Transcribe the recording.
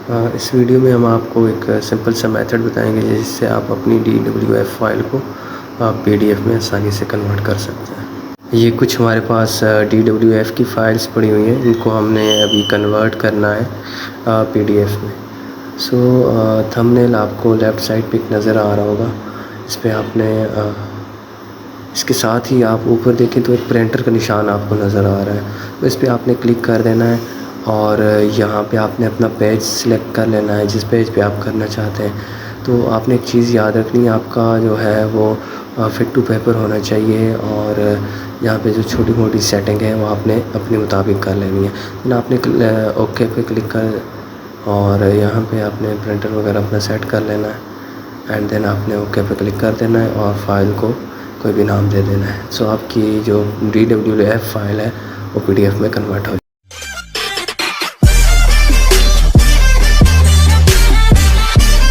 इस वीडियो में हम आपको एक सिंपल सा मेथड बताएंगे जिससे आप अपनी DWF फाइल को PDF में आसानी से कन्वर्ट कर सकते हैं। ये कुछ हमारे पास DWF की फ़ाइल्स पड़ी हुई हैं, इनको हमने अभी कन्वर्ट करना है PDF में। सो थंबनेल आपको लेफ़्ट साइड पे नज़र आ रहा होगा, इस पर आपने इसके साथ ही आप ऊपर देखें तो एक प्रिंटर का निशान आपको नज़र आ रहा है, तो इस पर आपने क्लिक कर देना है और यहाँ पे आपने अपना पेज सिलेक्ट कर लेना है जिस पेज पे आप करना चाहते हैं। तो आपने एक चीज़ याद रखनी है, आपका जो है वो फिट टू पेपर होना चाहिए और यहाँ पे जो छोटी मोटी सेटिंग है वो आपने अपने मुताबिक कर लेनी है। तो आपने ओके पे क्लिक कर और यहाँ पे आपने प्रिंटर वगैरह अपना सेट कर लेना है एंड देन आपने ओके पे क्लिक कर देना है और फाइल को कोई भी नाम दे देना है। सो आपकी जो DWF फाइल है वो PDF में कन्वर्ट हो